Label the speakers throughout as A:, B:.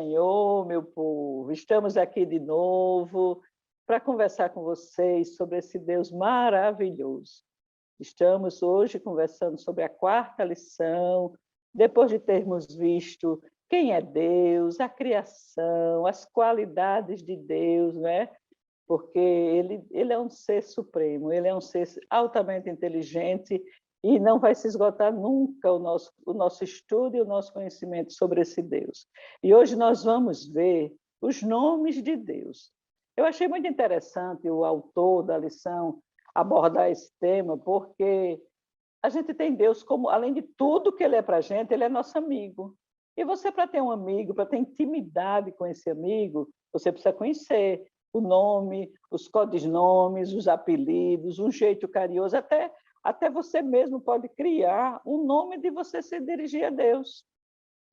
A: Senhor, meu povo. Estamos aqui de novo para conversar com vocês sobre esse Deus maravilhoso. Estamos hoje conversando sobre a quarta lição, depois de termos visto quem é Deus, a criação, as qualidades de Deus, né? Porque ele é um ser supremo, ele é um ser altamente inteligente e não vai se esgotar nunca o nosso estudo e o nosso conhecimento sobre esse Deus. E hoje nós vamos ver os nomes de Deus. Eu achei muito interessante o autor da lição abordar esse tema, porque a gente tem Deus como, além de tudo que ele é para a gente, ele é nosso amigo. E você, para ter um amigo, para ter intimidade com esse amigo, você precisa conhecer o nome, os codinomes, os apelidos, um jeito carinhoso, até você mesmo pode criar um nome de você se dirigir a Deus.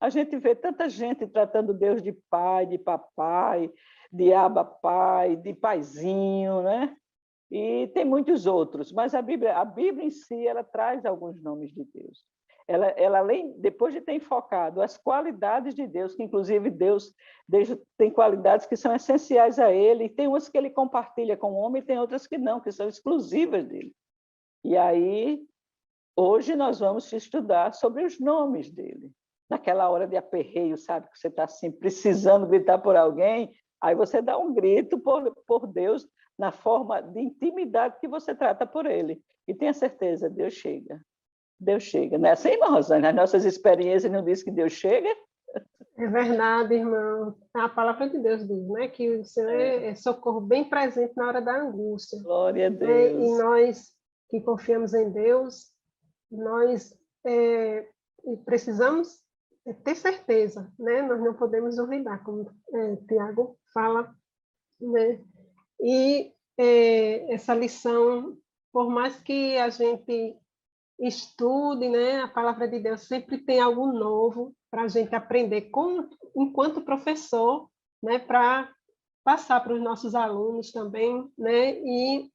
A: A gente vê tanta gente tratando Deus de pai, de papai, de abapai, de paizinho, né? E tem muitos outros, mas a Bíblia em si, ela traz alguns nomes de Deus. Ela além, depois de ter enfocado as qualidades de Deus, que inclusive Deus tem qualidades que são essenciais a ele, e tem umas que ele compartilha com o homem, e tem outras que não, que são exclusivas dele. E aí, hoje nós vamos estudar sobre os nomes dele. Naquela hora de aperreio, sabe, que você está assim, precisando gritar por alguém, aí você dá um grito por Deus na forma de intimidade que você trata por ele. E tenha certeza, Deus chega. Deus chega. Não é assim, irmã Rosane? As nossas experiências não dizem que Deus chega?
B: É verdade, irmão. A palavra de Deus diz, né, que o Senhor é socorro bem presente na hora da angústia.
A: Glória a
B: Né? E
A: Deus.
B: nós que confiamos em Deus, nós precisamos ter certeza, né? Nós não podemos duvidar, como Tiago fala, né? E essa lição, por mais que a gente estude, né? A palavra de Deus sempre tem algo novo para a gente aprender enquanto professor, né? Para passar para os nossos alunos também, né? E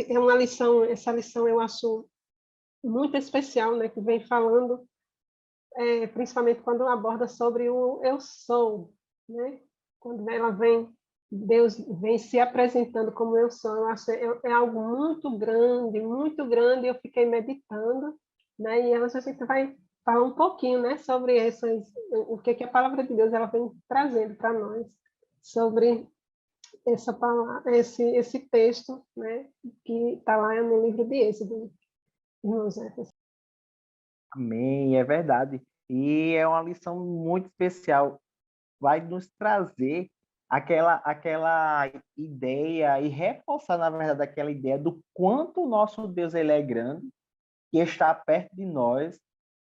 B: é uma lição, essa lição eu acho muito especial, né? Que vem falando, principalmente quando aborda sobre o eu sou, né? Quando ela vem, Deus vem se apresentando como eu sou, eu acho é algo muito grande, eu fiquei meditando, né? E hoje a gente vai falar um pouquinho, né, sobre o que a palavra de Deus ela vem trazendo para nós, sobre essa palavra, esse texto, né, que está lá no livro de Êxodo, irmãos.
C: Amém, é verdade. E é uma lição muito especial. Vai nos trazer aquela ideia e reforçar, na verdade, aquela ideia do quanto o nosso Deus ele é grande, que está perto de nós,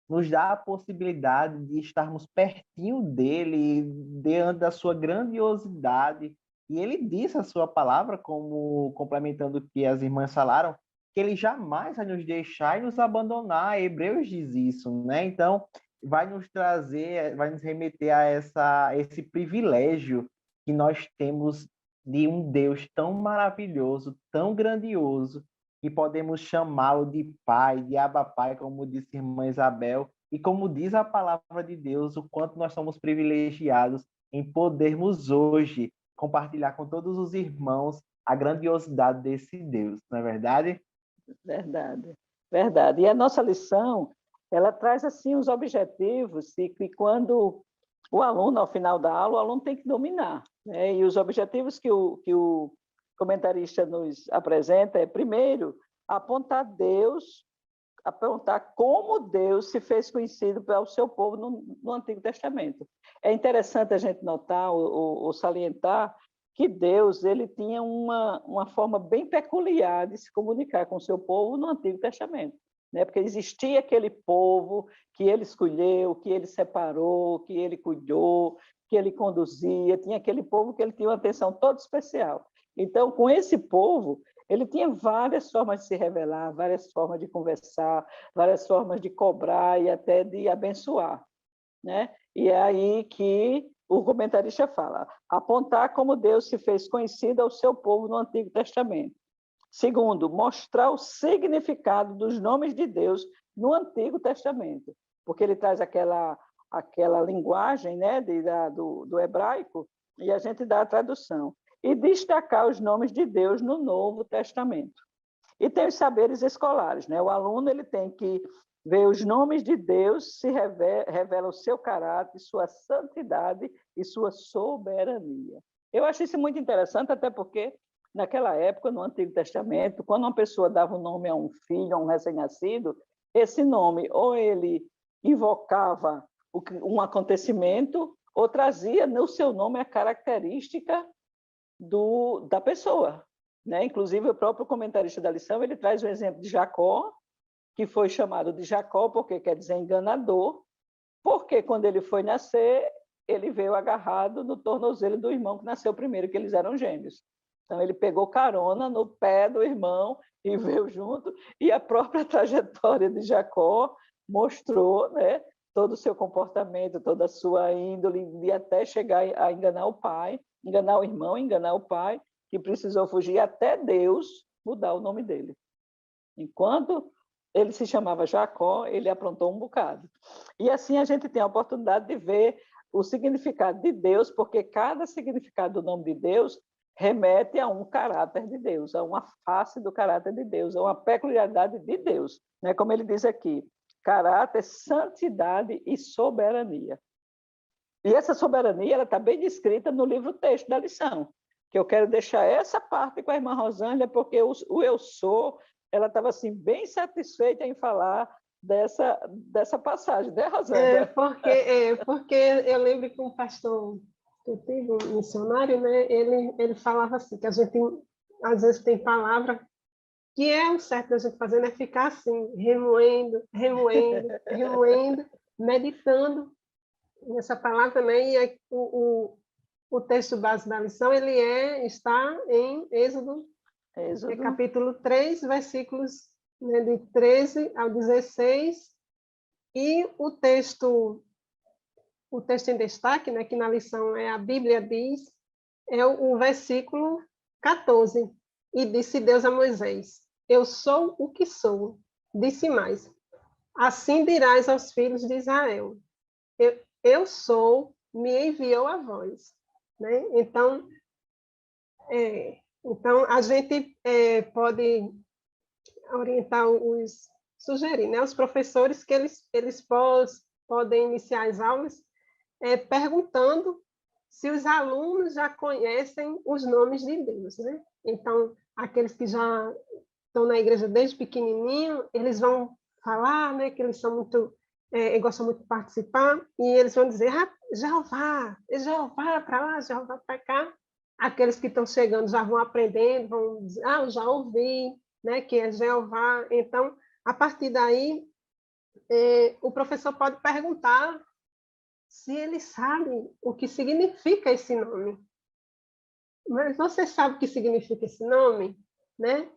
C: nos dá a possibilidade de estarmos pertinho dele, diante da sua grandiosidade. E ele disse a sua palavra, como complementando o que as irmãs falaram, que ele jamais vai nos deixar e nos abandonar. Hebreus diz isso, né? Então, vai nos trazer, vai nos remeter a esse privilégio que nós temos de um Deus tão maravilhoso, tão grandioso, que podemos chamá-lo de Pai, de Abba Pai, como disse a irmã Isabel, e como diz a palavra de Deus, o quanto nós somos privilegiados em podermos hoje compartilhar com todos os irmãos a grandiosidade desse Deus, não é verdade?
A: Verdade, verdade. E a nossa lição, ela traz assim os objetivos e que quando o aluno, ao final da aula, o aluno tem que dominar, né? E os objetivos que o comentarista nos apresenta é, primeiro, apontar Deus, apontar como Deus se fez conhecido ao seu povo no Antigo Testamento. É interessante a gente notar ou salientar que Deus ele tinha uma forma bem peculiar de se comunicar com o seu povo no Antigo Testamento, né? Porque existia aquele povo que ele escolheu, que ele separou, que ele cuidou, que ele conduzia, tinha aquele povo que ele tinha uma atenção toda especial. Então, com esse povo, ele tinha várias formas de se revelar, várias formas de conversar, várias formas de cobrar e até de abençoar, né? E é aí que o comentarista fala, apontar como Deus se fez conhecido ao seu povo no Antigo Testamento. Segundo, mostrar o significado dos nomes de Deus no Antigo Testamento, porque ele traz aquela aquela linguagem, né, do hebraico, e a gente dá a tradução. E destacar os nomes de Deus no Novo Testamento. E tem os saberes escolares, né? O aluno ele tem que ver os nomes de Deus, se revela o seu caráter, sua santidade e sua soberania. Eu acho isso muito interessante, até porque, naquela época, no Antigo Testamento, quando uma pessoa dava um nome a um filho, a um recém-nascido, esse nome ou ele invocava um acontecimento ou trazia no seu nome a característica da pessoa, né? Inclusive, o próprio comentarista da lição ele traz o exemplo de Jacó, que foi chamado de Jacó porque quer dizer enganador, porque quando ele foi nascer, ele veio agarrado no tornozelo do irmão que nasceu primeiro, que eles eram gêmeos. Então, ele pegou carona no pé do irmão e veio junto, e a própria trajetória de Jacó mostrou, né, todo o seu comportamento, toda a sua índole, de até chegar a enganar o pai, enganar o irmão, enganar o pai, que precisou fugir até Deus mudar o nome dele. Enquanto ele se chamava Jacó, ele aprontou um bocado. E assim a gente tem a oportunidade de ver o significado de Deus, porque cada significado do nome de Deus remete a um caráter de Deus, a uma face do caráter de Deus, a uma peculiaridade de Deus. Né? Como ele diz aqui, caráter, santidade e soberania. E essa soberania ela está bem descrita no livro-texto da lição, que eu quero deixar essa parte com a irmã Rosângela, porque o eu sou, ela estava assim, bem satisfeita em falar dessa passagem, né, Rosângela?
B: Porque eu lembro que um pastor que eu tive, um missionário, né, ele falava assim, que a gente às vezes tem palavra que é o certo da gente fazer, né, ficar assim, remoendo, meditando nessa palavra, né, e aí, o texto base da lição está em Êxodo, capítulo 3, versículos, né, de 13 ao 16, e o texto em destaque, né, que na lição a Bíblia diz, é o versículo 14, e disse Deus a Moisés, eu sou o que sou, disse mais, assim dirás aos filhos de Israel, eu sou, me enviou a vós. Né? Então, a gente pode orientar sugerir, né, os professores que eles podem iniciar as aulas perguntando se os alunos já conhecem os nomes de Deus. Né? Então, aqueles que já estão na igreja desde pequenininho, eles vão falar, né, que eles são muito gostam muito de participar, e eles vão dizer, Jeová para lá, Jeová para cá. Aqueles que estão chegando já vão aprendendo, vão dizer, eu já ouvi, né, que é Jeová. Então, a partir daí, o professor pode perguntar se ele sabe o que significa esse nome. Mas você sabe o que significa esse nome? Né?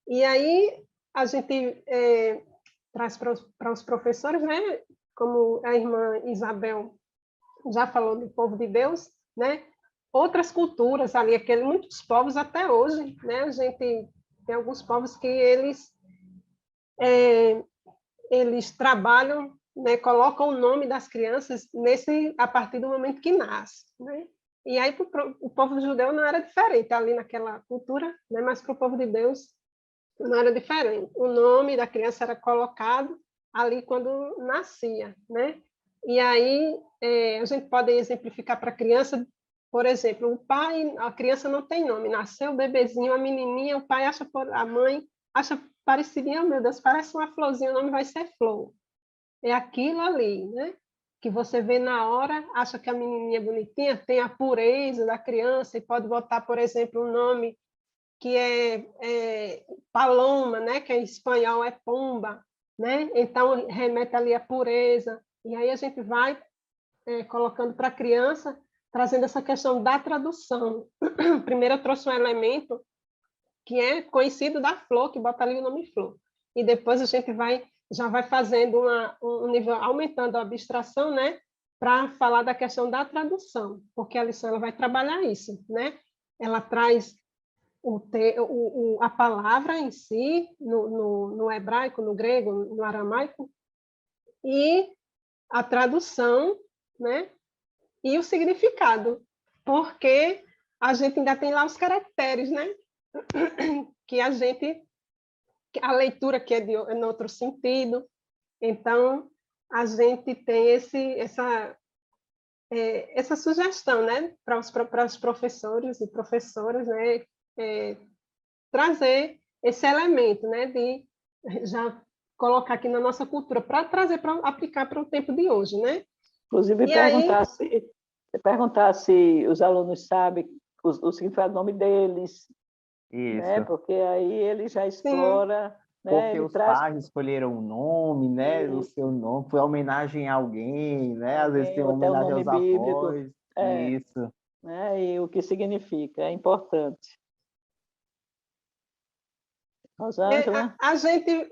B: E aí, a gente traz para os professores, né? Como a irmã Isabel já falou do povo de Deus, né? Outras culturas ali, muitos povos até hoje, né? A gente tem alguns povos que eles trabalham, né? Colocam o nome das crianças a partir do momento que nasce, né? E aí o povo judeu não era diferente ali naquela cultura, né? Mas para o povo de Deus não era diferente. O nome da criança era colocado ali quando nascia, né? E aí a gente pode exemplificar para a criança, por exemplo, a criança não tem nome, nasceu o bebezinho, a menininha, o pai a mãe acha parecidinha, meu Deus, parece uma florzinha, o nome vai ser Flor. É aquilo ali, né? Que você vê na hora, acha que a menininha é bonitinha, tem a pureza da criança e pode botar, por exemplo, um nome que é Paloma, né? Que em espanhol é pomba, né? Então, remete ali a pureza. E aí a gente vai colocando para a criança, trazendo essa questão da tradução. Primeiro eu trouxe um elemento que é conhecido da flor, que bota ali o nome flor. E depois a gente já vai fazendo um nível, aumentando a abstração, né? Para falar da questão da tradução, porque a lição ela vai trabalhar isso, né? Ela traz a palavra em si, no hebraico, no grego, no aramaico, e a tradução né? E o significado, porque a gente ainda tem lá os caracteres, né? Que a leitura que é em outro sentido. Então, a gente tem essa sugestão, né? Para os professores e professoras, né? Trazer esse elemento, né? De já colocar aqui na nossa cultura, para trazer, para aplicar para o tempo de hoje, né?
A: Inclusive,
B: E aí,
A: perguntar se os alunos sabem o significado do nome deles, né?
C: Isso.
A: Porque aí ele já
B: sim,
A: explora, né?
C: Porque
A: Ele
C: os
A: traz
C: pais escolheram o nome, né? O seu nome foi homenagem a alguém, né? Às vezes
A: alguém,
C: tem
A: ou
C: uma
A: até o
C: homenagem
A: nome
C: aos
A: bíblico,
C: avós. Isso.
A: né? E o que significa, é importante. Rosângela?
B: a gente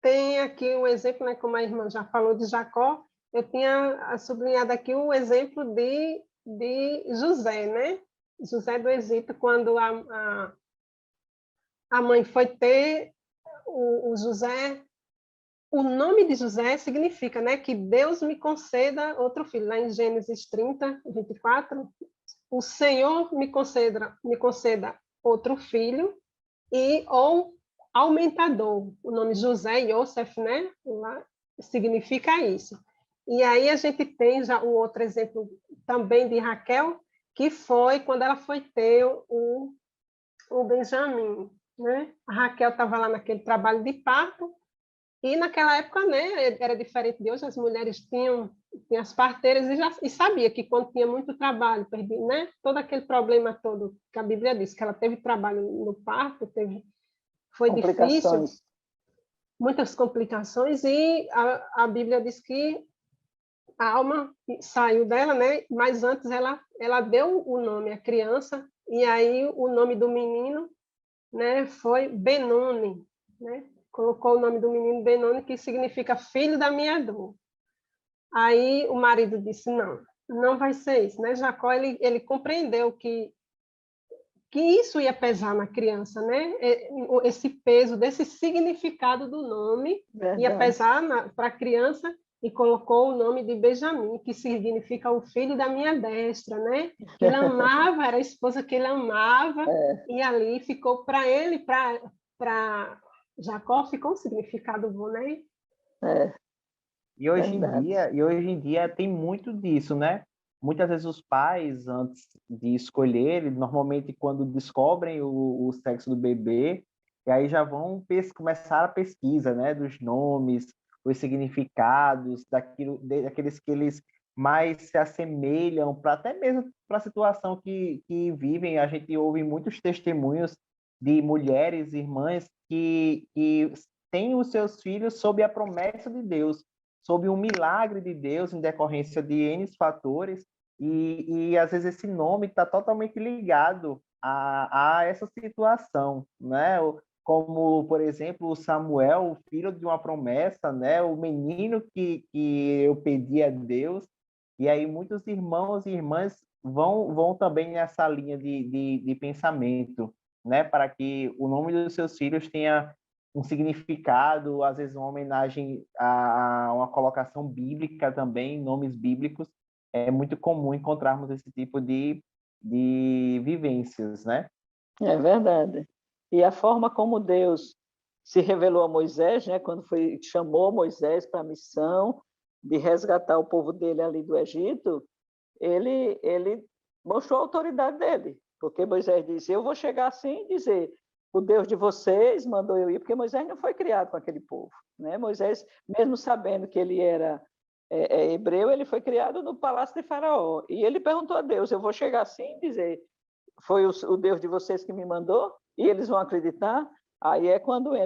B: tem aqui um exemplo, né? Como a irmã já falou de Jacó, eu tinha sublinhado aqui o exemplo de José, né? José do Egito, quando a mãe foi ter o José. O nome de José significa, né, que Deus me conceda outro filho. Lá em Gênesis 30, 24, o Senhor me conceda outro filho ou aumentador. O nome José, Yosef, né, lá, significa isso. E aí a gente tem já um outro exemplo também de Raquel, que foi quando ela foi ter o Benjamim, né? A Raquel estava lá naquele trabalho de parto, e naquela época, né, era diferente de hoje, as mulheres tinham as parteiras e sabia que quando tinha muito trabalho, né, todo aquele problema todo que a Bíblia diz, que ela teve trabalho no parto, foi difícil,
A: Complicações.
B: muitas complicações, e a Bíblia diz que a alma saiu dela, né, mas antes ela deu o nome à criança, e aí o nome do menino, né, foi Benoni, né? Colocou o nome do menino Benoni, que significa filho da minha dor. Aí o marido disse, não vai ser isso, né? Jacó, ele compreendeu que isso ia pesar na criança, né? Esse peso desse significado do nome ia
A: Verdade.
B: pesar para a criança, e colocou o nome de Benjamim, que significa o filho da minha destra, né? Que ele amava, era a esposa que ele amava, e ali ficou para ele, para Jacó, ficou um significado bom, né?
A: É, verdade.
C: E hoje em dia tem muito disso, né? Muitas vezes os pais, antes de escolher, normalmente quando descobrem o sexo do bebê, e aí já vão começar a pesquisa, né? Dos nomes, os significados, daqueles que eles mais se assemelham, para até mesmo para a situação que vivem. A gente ouve muitos testemunhos de mulheres, irmãs, que têm os seus filhos sob a promessa de Deus, sob um milagre de Deus em decorrência de N fatores, e às vezes esse nome está totalmente ligado a essa situação, né? Como, por exemplo, o Samuel, o filho de uma promessa, né? O menino que eu pedi a Deus, e aí muitos irmãos e irmãs vão também nessa linha de pensamento, né? Para que o nome dos seus filhos tenha um significado, às vezes uma homenagem a uma colocação bíblica também, nomes bíblicos. É muito comum encontrarmos esse tipo de vivências, né?
A: É verdade. E a forma como Deus se revelou a Moisés, né, quando chamou Moisés para a missão de resgatar o povo dele ali do Egito, ele mostrou a autoridade dele, porque Moisés disse, eu vou chegar assim e dizer, o Deus de vocês mandou eu ir, porque Moisés não foi criado com aquele povo, né? Moisés, mesmo sabendo que ele era hebreu, ele foi criado no palácio de Faraó, e ele perguntou a Deus, eu vou chegar assim e dizer, foi o Deus de vocês que me mandou? E eles vão acreditar? Aí quando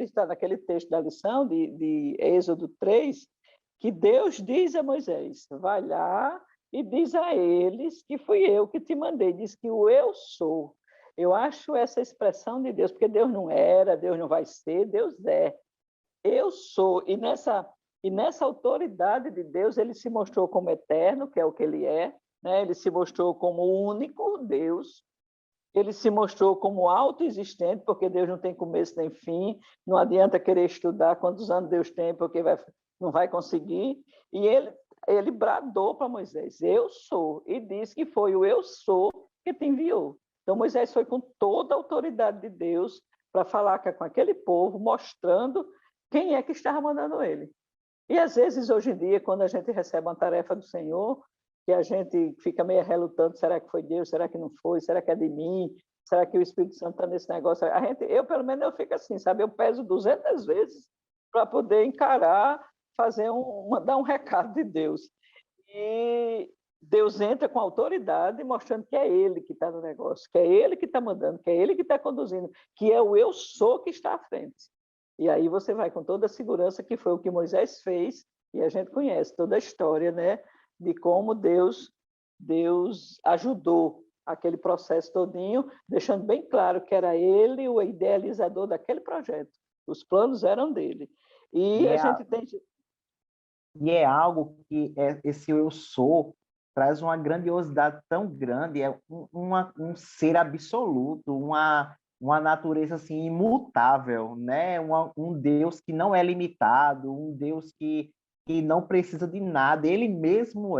A: está naquele texto da lição de Êxodo 3, que Deus diz a Moisés, vai lá e diz a eles que fui eu que te mandei, diz que o eu sou. Eu acho essa expressão de Deus, porque Deus não era, Deus não vai ser, Deus é. Eu sou. E nessa autoridade de Deus, ele se mostrou como eterno, que é o que ele é, né? Ele se mostrou como o único Deus, ele se mostrou como autoexistente, porque Deus não tem começo nem fim, não adianta querer estudar quantos anos Deus tem, porque não vai conseguir. E ele ele bradou para Moisés, eu sou, e disse que foi o eu sou que te enviou. Então, Moisés foi com toda a autoridade de Deus para falar com aquele povo, mostrando quem é que estava mandando ele. E, às vezes, hoje em dia, quando a gente recebe uma tarefa do Senhor, que a gente fica meio relutante, será que foi Deus, será que não foi, será que é de mim, será que o Espírito Santo está nesse negócio? Eu, pelo menos, eu fico assim, sabe? Eu peso 200 vezes para poder encarar, dar um recado de Deus. E Deus entra com autoridade, mostrando que é Ele que está no negócio, que é Ele que está mandando, que é Ele que está conduzindo, que é o eu sou que está à frente. E aí você vai com toda a segurança, que foi o que Moisés fez, e a gente conhece toda a história, né, de como Deus ajudou aquele processo todinho, deixando bem claro que era ele o idealizador daquele projeto. Os planos eram dele. E a gente tem...
C: E é algo que esse eu sou traz uma grandiosidade tão grande, é um ser absoluto, uma natureza assim imutável, né? Um Deus que não é limitado, um Deus que não precisa de nada, ele mesmo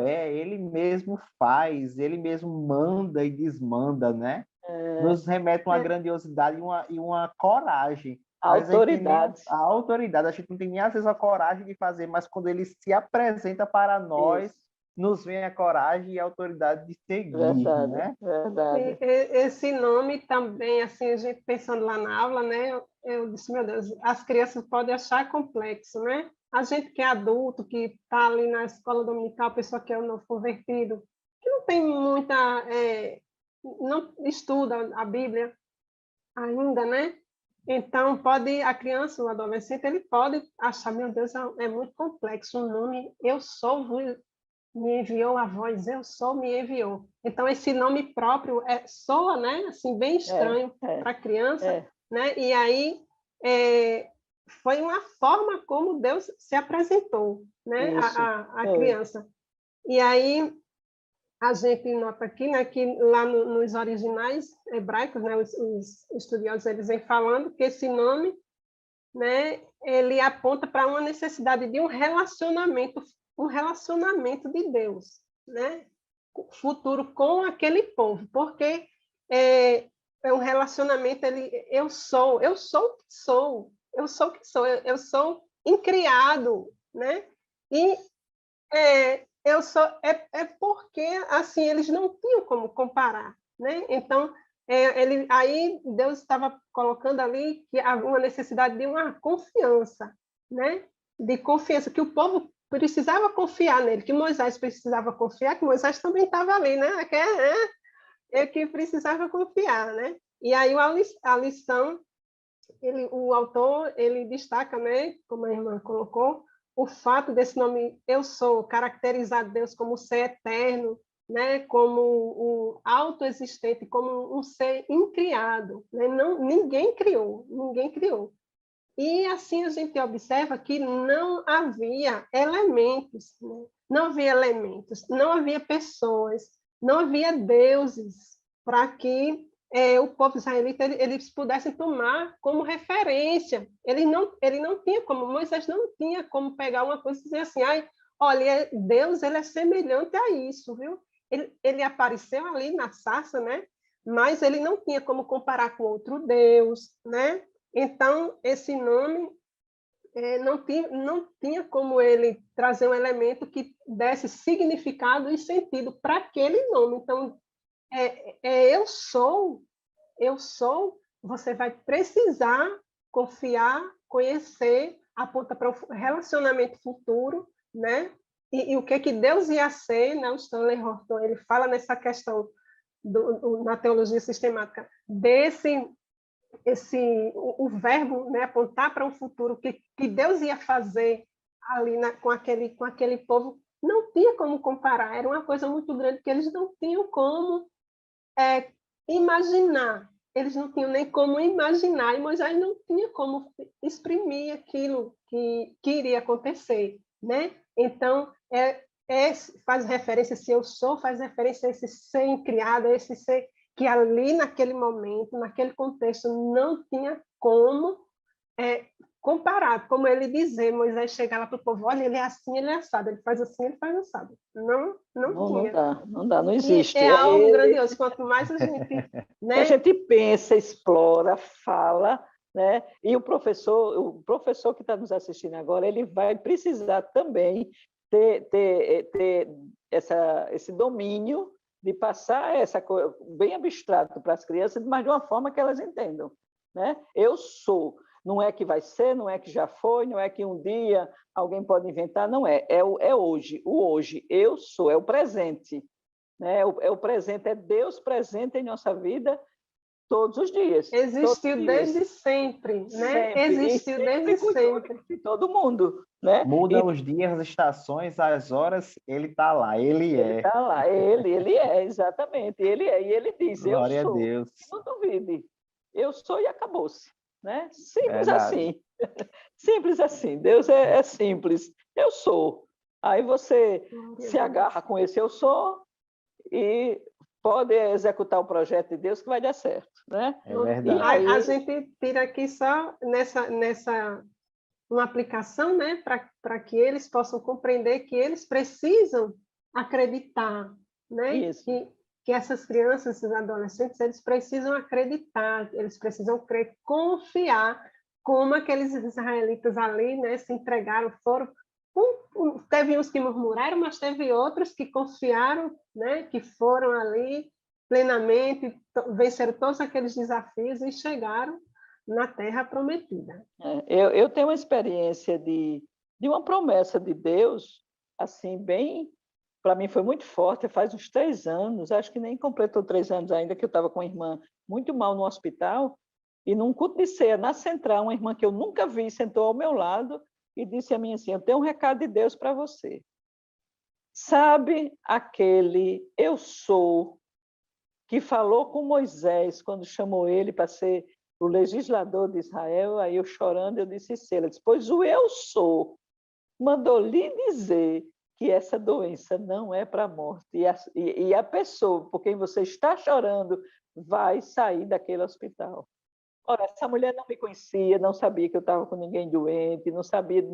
C: faz, ele mesmo manda e desmanda, né? Nos remete uma grandiosidade e uma coragem.
A: A autoridade.
C: A autoridade, a gente não tem nem às vezes a coragem de fazer, mas quando ele se apresenta para nós, isso, nos vem a coragem e a autoridade de seguir,
A: verdade,
C: né?
A: Verdade.
B: Esse nome também, assim, a gente pensando lá na aula, né? Eu disse, meu Deus, as crianças podem achar complexo, né? A gente que é adulto, que está ali na escola dominical, pessoa que é um novo convertido, que não tem muita... não estuda a Bíblia ainda, né? Então, a criança, o adolescente, ele pode achar, meu Deus, é muito complexo o nome, eu sou, me enviou a voz, eu sou, me enviou. Então, esse nome próprio soa, né? Assim, bem estranho para a criança, né? E aí, foi uma forma como Deus se apresentou, né? A criança. E aí, a gente nota aqui, né, que lá nos originais hebraicos, né, os estudiosos eles vêm falando que esse nome, né, ele aponta para uma necessidade de um relacionamento de Deus, né, futuro com aquele povo, porque é um relacionamento, eu sou o que sou, eu sou incriado, né, e eu sou porque assim eles não tinham como comparar, né? Então aí Deus estava colocando ali que havia uma necessidade de uma confiança, né? De confiança que o povo precisava confiar nele, que Moisés precisava confiar, que Moisés também estava ali, né? Que precisava confiar, né? E aí a lição o autor ele destaca, né? Como a irmã colocou, o fato desse nome eu sou caracterizar Deus como ser eterno, né, como o autoexistente, como um ser incriado, né? Ninguém criou. E assim a gente observa que não havia elementos, né? Não havia pessoas, não havia deuses para que o povo israelita eles pudessem tomar como referência. Ele não tinha como, Moisés não tinha como pegar uma coisa e dizer assim, olha, Deus ele é semelhante a isso, viu? Ele apareceu ali na sarça, né? Mas ele não tinha como comparar com outro Deus, né? Então, esse nome não tinha como ele trazer um elemento que desse significado e sentido para aquele nome. Então, eu sou, você vai precisar confiar, conhecer, aponta para o relacionamento futuro, né? E o que Deus ia ser, né? O Stanley Horton, ele fala nessa questão na teologia sistemática, o verbo, né, apontar para um futuro que Deus ia fazer ali com aquele povo, não tinha como comparar, era uma coisa muito grande que eles não tinham como imaginar, eles não tinham nem como imaginar, e Moisés não tinha como exprimir aquilo que iria acontecer, né? Então, faz referência, se eu sou, faz referência a esse ser criado, a esse ser que ali naquele momento, naquele contexto, não tinha como comparado, como ele dizer, Moisés chegar lá para o povo, olha, ele é assim, ele é assado, ele faz assim, ele faz assado. Não
A: Não
B: tinha.
A: dá, não dá, não
B: E
A: existe.
B: é
A: É
B: algo
A: ele
B: grandioso, quanto mais a gente,
A: que a
B: né?
A: gente pensa, explora, fala, né? E o professor que está nos assistindo agora, ele vai precisar também ter esse domínio de passar essa coisa bem abstrato para as crianças, mas de uma forma que elas entendam, né? Eu sou, não é que vai ser, não é que já foi, não é que um dia alguém pode inventar, não é, é hoje, o hoje, eu sou, é o presente, né? É o presente, é Deus presente em nossa vida todos os dias. Todos os
B: Existiu
A: dias.
B: desde sempre, né?
A: Sempre. E
B: Existiu
A: sempre
B: desde
A: cuidou
B: sempre.
A: de todo mundo, né?
C: Muda
A: E
C: os dias, as estações, as horas, ele está lá, ele
A: ele
C: é.
A: está lá, ele é, exatamente, ele é. E ele diz, eu
C: Glória a
A: sou.
C: Deus.
A: Não duvide, eu sou e acabou-se. Né? Simples
C: Verdade.
A: assim. Simples assim. Deus é simples. Eu sou. Aí você
B: Glória a
A: se
B: Deus.
A: agarra com esse eu sou e pode executar o projeto de Deus que vai dar certo, né?
C: É
A: E
C: verdade.
B: A
A: aí,
B: gente tira aqui só nessa uma aplicação, né, para que eles possam compreender que eles precisam acreditar, né,
A: isso,
B: que essas crianças, esses adolescentes, eles precisam acreditar, eles precisam crer, confiar, como aqueles israelitas ali, né, se entregaram, foram. Teve uns que murmuraram, mas teve outros que confiaram, né, que foram ali plenamente, venceram todos aqueles desafios e chegaram na Terra Prometida.
A: eu tenho uma experiência de uma promessa de Deus, assim, bem, para mim foi muito forte, faz uns 3 anos, acho que nem completou 3 anos ainda, que eu estava com a irmã muito mal no hospital, e num culto de ceia, na central, uma irmã que eu nunca vi, sentou ao meu lado e disse a mim assim, eu tenho um recado de Deus para você. Sabe aquele eu sou que falou com Moisés quando chamou ele para ser o legislador de Israel? Aí eu chorando, eu disse sim. Ela disse, pois o eu sou mandou lhe dizer que essa doença não é para a morte. E a pessoa por quem você está chorando vai sair daquele hospital. Ora, essa mulher não me conhecia, não sabia que eu estava com ninguém doente, não sabia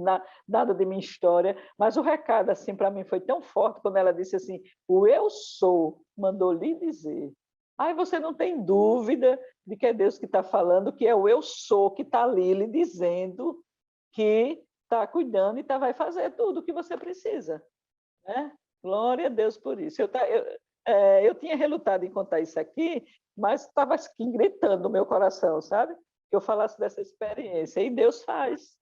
A: nada de minha história, mas o recado assim para mim foi tão forte quando ela disse assim: "O eu sou mandou lhe dizer". Aí você não tem dúvida de que é Deus que está falando, que é o eu sou que está ali lhe dizendo que está cuidando e vai fazer tudo o que você precisa, né? Glória a Deus por isso. Eu tinha relutado em contar isso aqui, mas estava assim, gritando no meu coração, sabe? Que eu falasse dessa experiência. E Deus faz.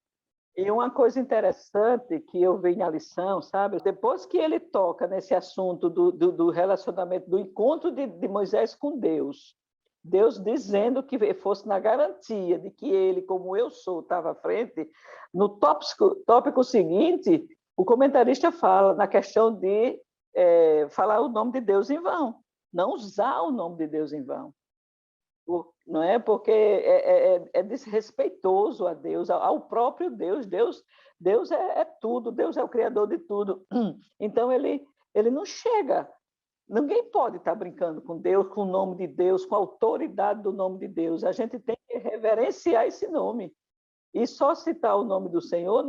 A: E uma coisa interessante que eu vi na lição, sabe? Depois que ele toca nesse assunto do relacionamento, do encontro de Moisés com Deus, Deus dizendo que fosse na garantia de que ele, como eu sou, estava à frente, no tópico seguinte, o comentarista fala na questão de falar o nome de Deus em vão, não usar o nome de Deus em vão. Não é porque é desrespeitoso a Deus, ao próprio Deus. Deus é tudo, Deus é o criador de tudo. Então ele não chega. Ninguém pode estar brincando com Deus, com o nome de Deus, com a autoridade do nome de Deus. A gente tem que reverenciar esse nome e só citar o nome do Senhor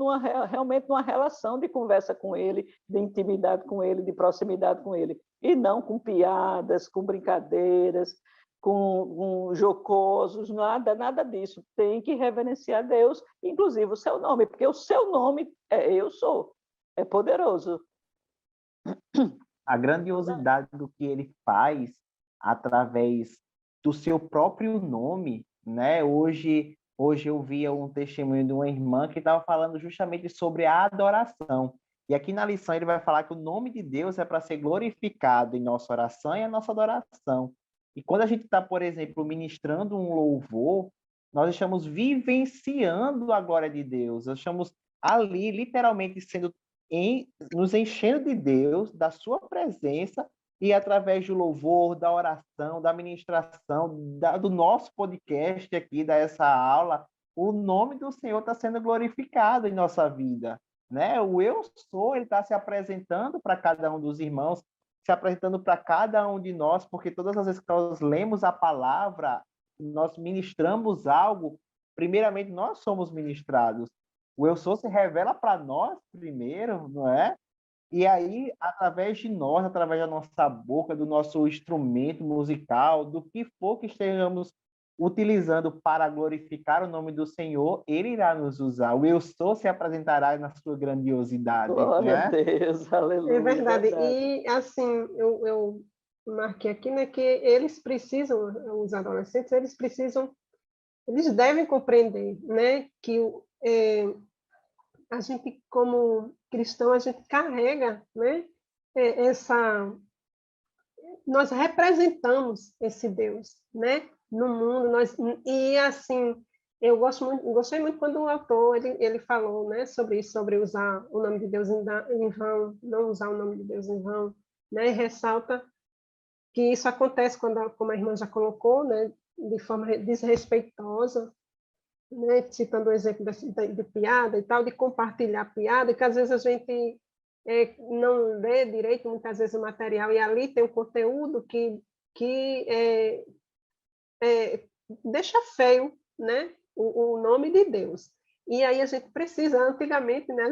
A: realmente numa relação de conversa com Ele, de intimidade com Ele, de proximidade com Ele, e não com piadas, com brincadeiras, com jocosos, nada disso. Tem que reverenciar Deus, inclusive o seu nome, porque o seu nome é eu sou, é poderoso.
C: A grandiosidade do que ele faz através do seu próprio nome, né? Hoje eu via um testemunho de uma irmã que estava falando justamente sobre a adoração. E aqui na lição ele vai falar que o nome de Deus é para ser glorificado em nossa oração e a nossa adoração. E quando a gente está, por exemplo, ministrando um louvor, nós estamos vivenciando a glória de Deus. Nós estamos ali, literalmente, nos enchendo de Deus, da sua presença, e através do louvor, da oração, da ministração, do nosso podcast aqui, dessa aula, o nome do Senhor está sendo glorificado em nossa vida, né? O eu sou, ele está se apresentando para cada um dos irmãos, se apresentando para cada um de nós, porque todas as vezes que nós lemos a palavra, nós ministramos algo, primeiramente nós somos ministrados. O eu sou se revela para nós primeiro, não é? E aí, através de nós, através da nossa boca, do nosso instrumento musical, do que for que estejamos utilizando para glorificar o nome do Senhor, Ele irá nos usar. O eu sou se apresentará na sua grandiosidade,
A: Glória a
C: né?
A: Deus,
B: É
A: aleluia,
B: verdade.
A: verdade.
B: E, assim, eu marquei aqui, né, que eles precisam, os adolescentes, eles devem compreender, né, que a gente, como cristão, a gente carrega, né, essa... Nós representamos esse Deus, né, no mundo. E, assim, gostei muito quando o autor ele falou, né, sobre isso, sobre usar o nome de Deus em vão, não usar o nome de Deus em vão, né, e ressalta que isso acontece quando, como a irmã já colocou, né, de forma desrespeitosa, né, citando o exemplo de piada e tal, de compartilhar piada, que às vezes a gente não lê direito, muitas vezes, o material, e ali tem um conteúdo que deixa feio, né, o nome de Deus. E aí a gente precisa, antigamente, né,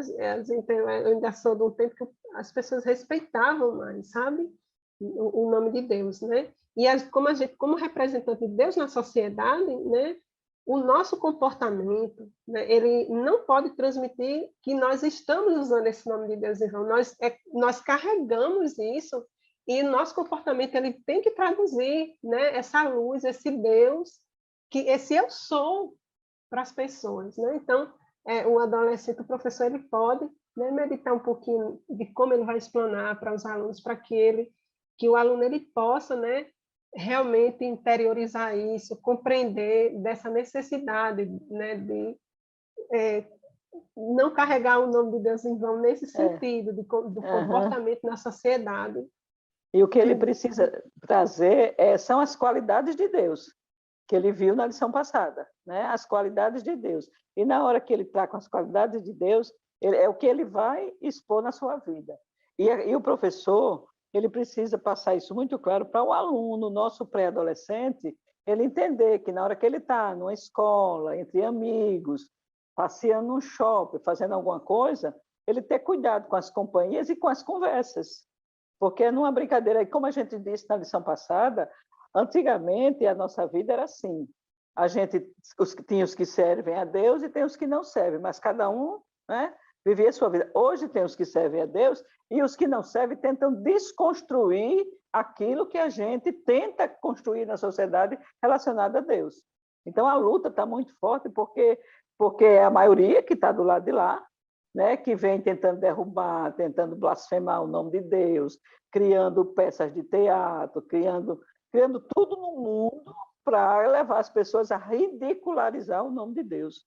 B: eu ainda sou de um tempo que as pessoas respeitavam mais, sabe? O nome de Deus, né? E como representante de Deus na sociedade, né, o nosso comportamento, né, ele não pode transmitir que nós estamos usando esse nome de Deus em vão. Nós carregamos isso e nosso comportamento ele tem que traduzir, né, essa luz, esse Deus, que esse eu sou para as pessoas, né? Então, o adolescente, o professor, ele pode, né, meditar um pouquinho de como ele vai explanar para os alunos, para que o aluno ele possa, né, realmente interiorizar isso, compreender dessa necessidade, né, de não carregar o nome de Deus em vão nesse
A: É,
B: sentido do
A: aham.
B: comportamento na sociedade.
A: E o que ele precisa trazer são as qualidades de Deus, que ele viu na lição passada, né? As qualidades de Deus. E na hora que ele está com as qualidades de Deus, é o que ele vai expor na sua vida. E o professor, ele precisa passar isso muito claro para o aluno, nosso pré-adolescente, ele entender que na hora que ele está numa escola, entre amigos, passeando num shopping, fazendo alguma coisa, ele ter cuidado com as companhias e com as conversas. Porque numa brincadeira, como a gente disse na lição passada, antigamente a nossa vida era assim. A gente tinha os que servem a Deus e tem os que não servem, mas cada um, né, vivia a sua vida. Hoje tem os que servem a Deus e os que não servem tentam desconstruir aquilo que a gente tenta construir na sociedade relacionado a Deus. Então a luta está muito forte porque é a maioria que está do lado de lá, né, que vem tentando derrubar, tentando blasfemar o nome de Deus, criando peças de teatro, criando tudo no mundo para levar as pessoas a ridicularizar o nome de Deus.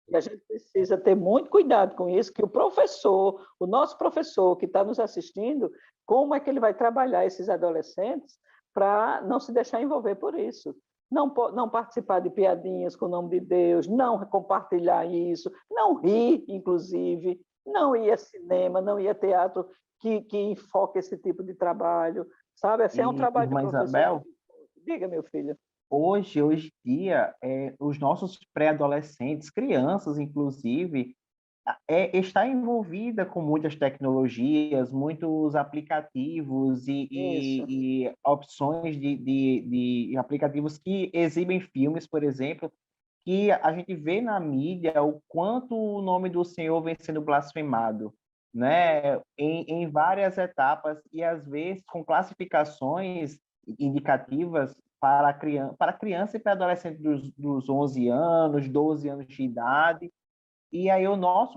A: E a gente precisa ter muito cuidado com isso, que o professor, o nosso professor que está nos assistindo, como é que ele vai trabalhar esses adolescentes para não se deixar envolver por isso? Não participar de piadinhas com o nome de Deus, não compartilhar isso, não rir, inclusive, não ir a cinema, não ir a teatro que enfoca esse tipo de trabalho, sabe? Assim, é um
C: E,
A: trabalho de
C: irmã
A: professor.
C: Isabel,
A: Diga, meu filho.
C: hoje em dia, os nossos pré-adolescentes, crianças, inclusive, está envolvida com muitas tecnologias, muitos aplicativos
A: Isso.
C: e opções de aplicativos que exibem filmes, por exemplo, que a gente vê na mídia o quanto o nome do Senhor vem sendo blasfemado, né? Em várias etapas e às vezes com classificações indicativas para criança e para adolescente dos 11 anos, 12 anos de idade. E aí nós,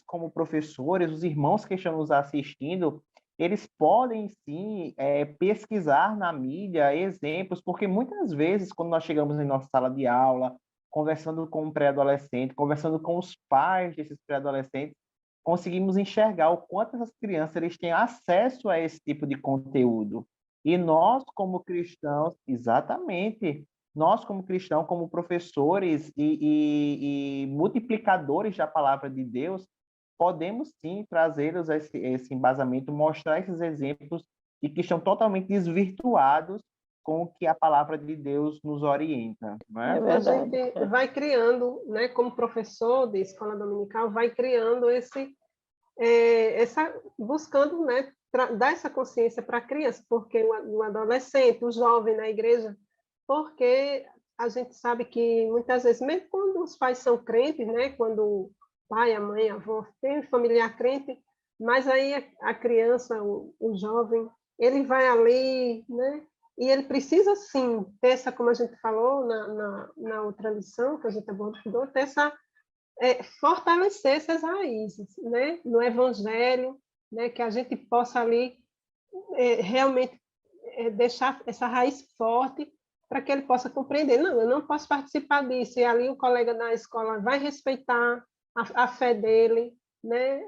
C: como professores, os irmãos que estão nos assistindo, eles podem sim pesquisar na mídia exemplos, porque muitas vezes, quando nós chegamos em nossa sala de aula, conversando com um pré-adolescente, conversando com os pais desses pré-adolescentes, conseguimos enxergar o quanto essas crianças eles têm acesso a esse tipo de conteúdo. E nós, como cristãos, exatamente, nós, como cristãos, como professores e multiplicadores da palavra de Deus, podemos sim trazê-los esse embasamento, mostrar esses exemplos de que estão totalmente desvirtuados com que a palavra de Deus nos orienta, não
A: É
C: é?
B: A
A: verdade.
B: gente vai criando, né, como professor de escola dominical, vai criando buscando, né, dar essa consciência para a criança, porque o adolescente, o jovem na igreja, porque a gente sabe que muitas vezes, mesmo quando os pais são crentes, né, quando o pai, a mãe, a avó tem um familiar crente, mas aí a criança, o jovem, ele vai ali, né, e ele precisa, sim, ter essa, como a gente falou na outra lição que a gente abordou, ter essa fortalecer essas raízes, né, no Evangelho, né, que a gente possa ali realmente deixar essa raiz forte para que ele possa compreender. Não, eu não posso participar disso. E ali o colega da escola vai respeitar a fé dele, né?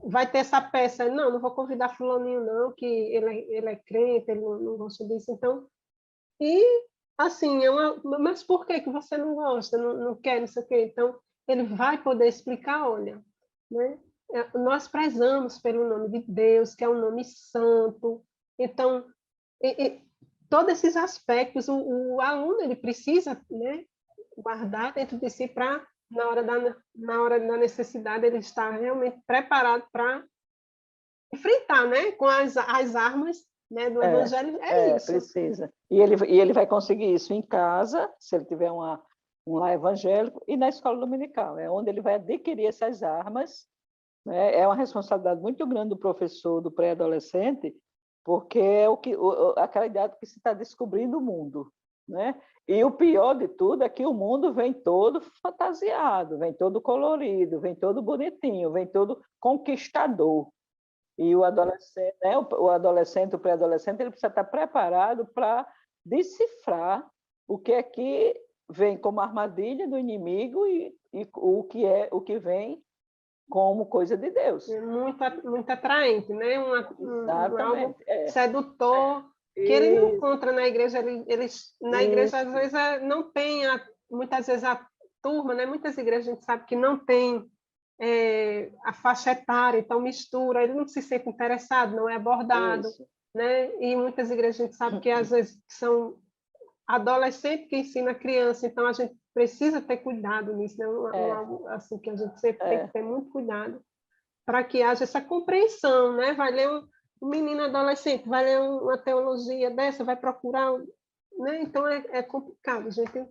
B: Vai ter essa peça. Não, não vou convidar fulaninho, não, que ele é crente, ele não gosta disso. Então, e assim, mas por que você não gosta, não quer, não sei o quê? Então, ele vai poder explicar, olha, né? Nós prezamos pelo nome de Deus, que é um nome santo. Então, todos esses aspectos, o aluno ele precisa, né, guardar dentro de si para, na hora da necessidade, ele estar realmente preparado para enfrentar, né, com as armas, né, do Evangelho. É isso.
A: Precisa. E ele vai conseguir isso em casa, se ele tiver um lar evangélico, e na escola dominical, é onde ele vai adquirir essas armas, né? É uma responsabilidade muito grande do professor, do pré-adolescente, porque é aquela idade que se está descobrindo o mundo, né? E o pior de tudo é que o mundo vem todo fantasiado, vem todo colorido, vem todo bonitinho, vem todo conquistador. E o adolescente, né? O adolescente, o pré-adolescente, ele precisa estar preparado para decifrar o que é que vem como armadilha do inimigo e o que vem como coisa de Deus.
B: É muito atraente, né? Algo sedutor, que ele não encontra na igreja. Na igreja, às vezes, não tem, muitas vezes, a turma, né? Muitas igrejas a gente sabe que não tem a faixa etária, então mistura, ele não se sente interessado, não é abordado, né? E muitas igrejas a gente sabe que, às vezes, são adolescente que ensina a criança, então a gente precisa ter cuidado nisso, né? Algo assim que a gente sempre tem que ter muito cuidado para que haja essa compreensão, né? Vai ler um menino adolescente, vai ler uma teologia dessa, vai procurar, né? Então é complicado, a gente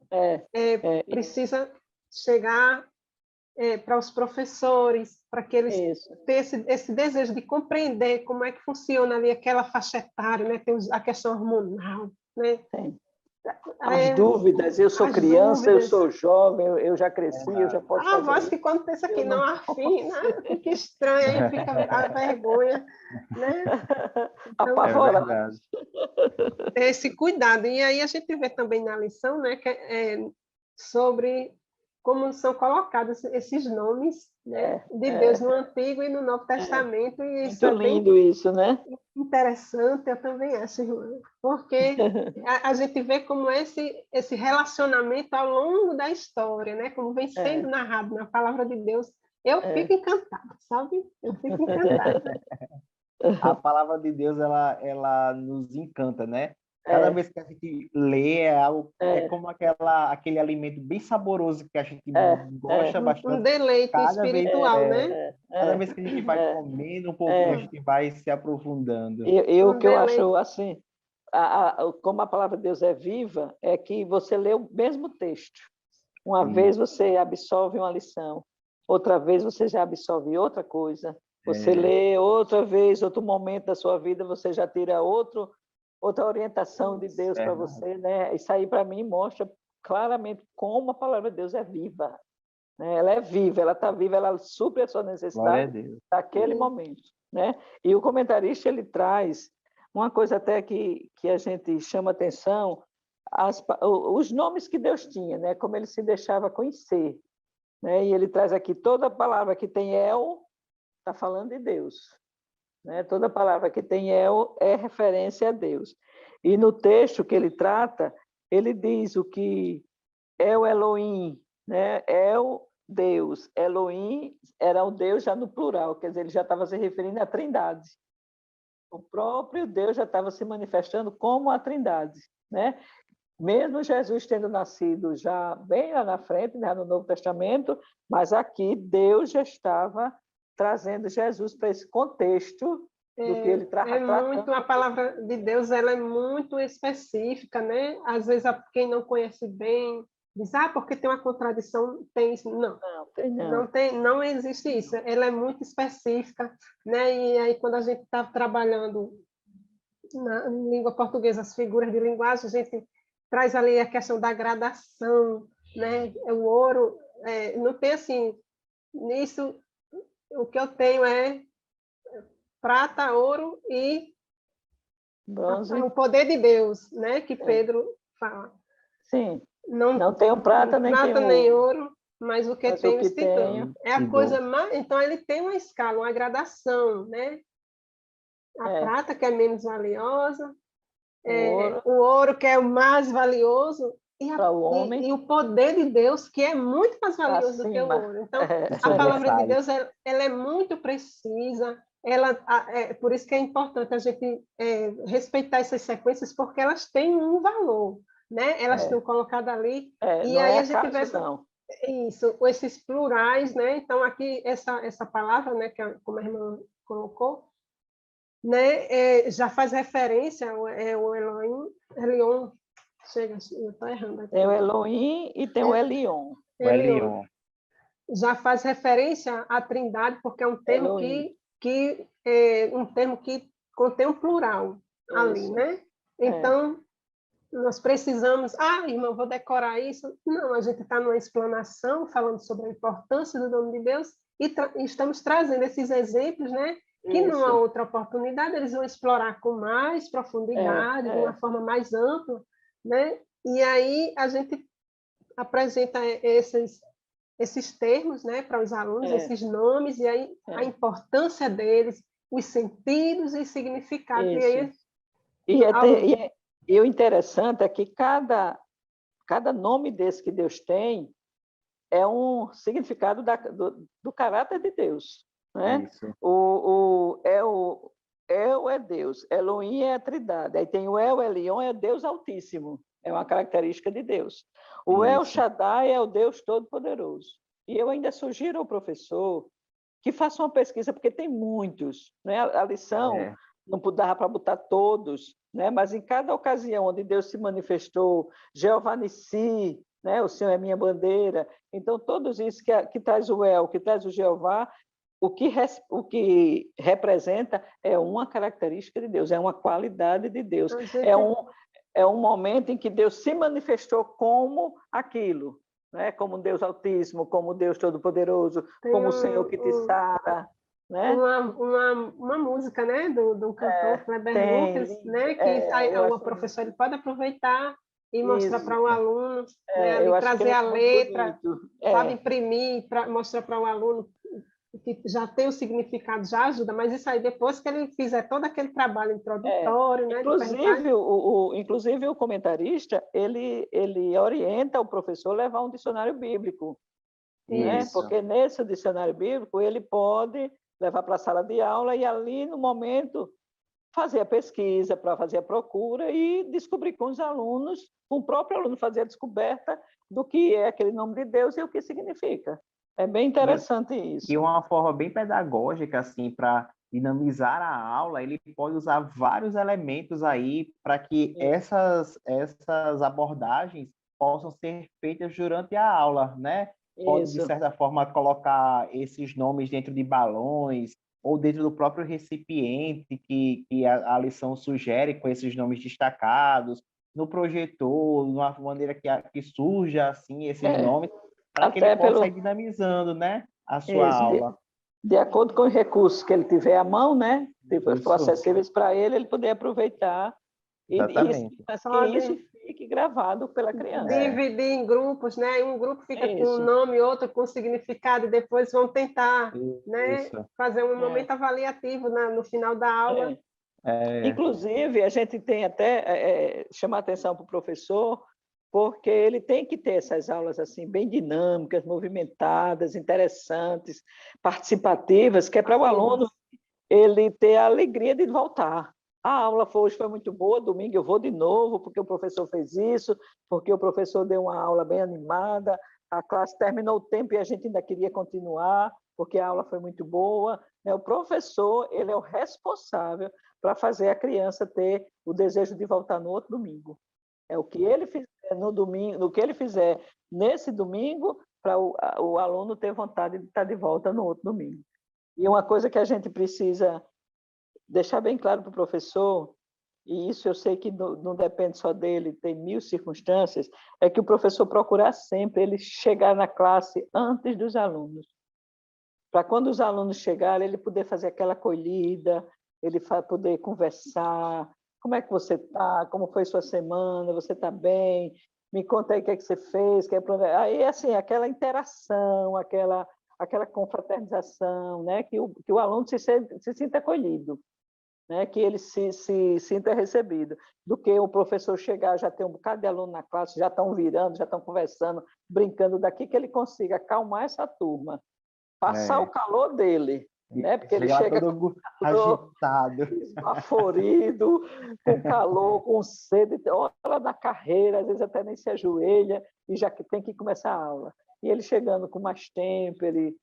B: precisa chegar para os professores, para que eles tenham esse desejo de compreender como é que funciona ali aquela faixa etária, né? Tem a questão hormonal, né?
A: As dúvidas, eu sou criança, eu sou jovem, eu já cresci, eu já posso fazer.
B: A voz que quando pensa que não afina, fica estranha, aí fica a vergonha, né?
A: Então,
C: é verdade.
B: Esse cuidado. E aí a gente vê também na lição, né, que sobre como são colocados esses nomes, né, de Deus no Antigo e no Novo Testamento. E isso
A: muito lindo isso, né?
B: Interessante, eu também acho, irmã, porque a gente vê como esse relacionamento ao longo da história, né, como vem sendo narrado na palavra de Deus, eu fico encantada, sabe? Eu fico encantada.
C: A palavra de Deus, ela nos encanta, né? Cada vez que a gente lê, é como aquele alimento bem saboroso que a gente gosta bastante.
B: Um deleite espiritual, né?
C: Cada vez que a gente vai comendo um pouquinho, a gente vai se aprofundando.
A: O que eu acho assim, como a palavra de Deus é viva, é que você lê o mesmo texto. Uma vez você absorve uma lição, outra vez você já absorve outra coisa. Você lê outra vez, outro momento da sua vida, você já tira outra orientação de Deus para você, né? Isso aí, para mim, mostra claramente como a palavra de Deus é viva. Né? Ela é viva, ela está viva, ela supre a sua necessidade daquele momento. Né? E o comentarista, ele traz uma coisa até que a gente chama atenção, os nomes que Deus tinha, né? Como ele se deixava conhecer. Né? E ele traz aqui toda palavra que tem El, está falando de Deus. Né? Toda palavra que tem El é referência a Deus. E no texto que ele trata, ele diz o que é o Elohim, né? El, Deus. Elohim era o Deus já no plural, quer dizer, ele já estava se referindo à Trindade. O próprio Deus já estava se manifestando como a Trindade, né? Mesmo Jesus tendo nascido já bem lá na frente, né, no Novo Testamento, mas aqui Deus já estava trazendo Jesus para esse contexto do que ele estava tratando.
B: A palavra de Deus, ela é muito específica, né? Às vezes quem não conhece bem diz, porque tem uma contradição, tem isso. Não,
A: não tem não.
B: Não existe isso. Ela é muito específica, né? E aí quando a gente está trabalhando na língua portuguesa, as figuras de linguagem, a gente traz ali a questão da gradação, né? O ouro, não tem assim, nisso o que eu tenho é prata, ouro e
A: bronze.
B: o poder de Deus, né? Que Pedro fala.
A: Sim. Não tenho prata nem
B: prata
A: tenho
B: nem
A: ouro.
B: ouro, mas o que
A: Mas
B: tenho
A: o que
B: te dou.
A: tenho,
B: É a coisa mais. Então ele tem uma escala, uma gradação, né? A prata que é menos valiosa, o ouro que é o mais valioso e o poder de Deus que é muito mais valioso do que o ouro. Então a palavra de Deus ela é muito precisa. Por isso que é importante a gente respeitar essas sequências, porque elas têm um valor, né? Elas estão colocadas ali e aí a gente vê isso, esses plurais, né? Então aqui essa palavra, né? Que como a irmã colocou, né? Já faz referência ao Elohim, Elion. Chega, eu estou errando aqui.
A: Tem o Elohim e tem o Elion.
C: Elion.
B: Já faz referência à Trindade, porque é um termo um termo que contém um plural ali, né? Então, nós precisamos... irmão, vou decorar isso. Não, a gente está numa explanação, falando sobre a importância do nome de Deus, e estamos trazendo esses exemplos, né? Que numa outra oportunidade eles vão explorar com mais profundidade, de uma forma mais ampla, né? E aí a gente apresenta esses termos, né, para os alunos, esses nomes, e aí a importância deles, os sentidos e significados.
A: E o interessante é que cada nome desse que Deus tem é um significado do caráter de Deus. Né? O El é Deus, Elohim é a Trindade, aí tem o El Elyon, é Deus Altíssimo, é uma característica de Deus. O El Shaddai é o Deus Todo-Poderoso. E eu ainda sugiro ao professor que faça uma pesquisa, porque tem muitos. Né? A lição não dava para botar todos, né? Mas em cada ocasião onde Deus se manifestou, Jeová Nissi, né? O Senhor é minha bandeira. Então, todos isso que traz o El, que traz o Jeová, o que representa é uma característica de Deus, é uma qualidade de Deus. É um momento em que Deus se manifestou como aquilo, né? Como Deus Altíssimo, como Deus Todo-Poderoso, como o Senhor que te sara. Né?
B: Uma música, né, do cantor Kleber Lucas, né, que o professor ele pode aproveitar e mostrar para o aluno, né, trazer a letra, sabe, imprimir, mostrar para o aluno que já tem o significado, já ajuda, mas isso aí depois que ele fizer todo aquele trabalho introdutório, né?
A: Inclusive o comentarista, ele orienta o professor a levar um dicionário bíblico, né? Porque nesse dicionário bíblico ele pode levar para a sala de aula e ali no momento fazer a pesquisa, para fazer a procura e descobrir com os alunos, com o próprio aluno fazer a descoberta do que é aquele nome de Deus e o que significa. É bem interessante isso.
C: E uma forma bem pedagógica, assim, para dinamizar a aula, ele pode usar vários elementos aí para que essas abordagens possam ser feitas durante a aula, né? Pode, de certa forma, colocar esses nomes dentro de balões ou dentro do próprio recipiente que a lição sugere com esses nomes destacados, no projetor, de uma maneira que surja, assim, esses nomes, para que ele possa ir dinamizando, né, a sua aula.
A: De acordo com os recursos que ele tiver à mão, né, que for acessíveis para ele poder aproveitar e que isso fique gravado pela criança.
B: Dividir em grupos, né? Um grupo fica com um nome, outro com significado, e depois vão tentar né, fazer um momento avaliativo no final da aula.
A: Inclusive, a gente tem até chamar atenção para o professor, porque ele tem que ter essas aulas assim bem dinâmicas, movimentadas, interessantes, participativas, que é para o aluno ele ter a alegria de voltar. A aula hoje foi muito boa, domingo eu vou de novo, porque o professor fez isso, porque o professor deu uma aula bem animada, a classe terminou o tempo e a gente ainda queria continuar, porque a aula foi muito boa. O professor, ele é o responsável para fazer a criança ter o desejo de voltar no outro domingo. É o que ele fizer no domingo, no que ele fizer nesse domingo, para o aluno ter vontade de estar de volta no outro domingo. E uma coisa que a gente precisa deixar bem claro para o professor, e isso eu sei que não depende só dele, tem mil circunstâncias, é que o professor procurar sempre ele chegar na classe antes dos alunos. Para quando os alunos chegarem, ele poder fazer aquela acolhida, ele poder conversar. Como é que você está? Como foi sua semana? Você está bem? Me conta aí o que é que você fez. Aí, assim, aquela interação, aquela confraternização, né? Que o aluno se sinta acolhido, né? Que ele se sinta recebido, do que o professor chegar, já tem um bocado de aluno na classe, já estão virando, já estão conversando, brincando daqui, que ele consiga acalmar essa turma, passar o calor dele, né? Porque ele chega
C: todo agitado,
A: esbaforido, com calor, com sede, hora da carreira, às vezes até nem se ajoelha e já que tem que começar a aula. E ele chegando com mais tempo, ele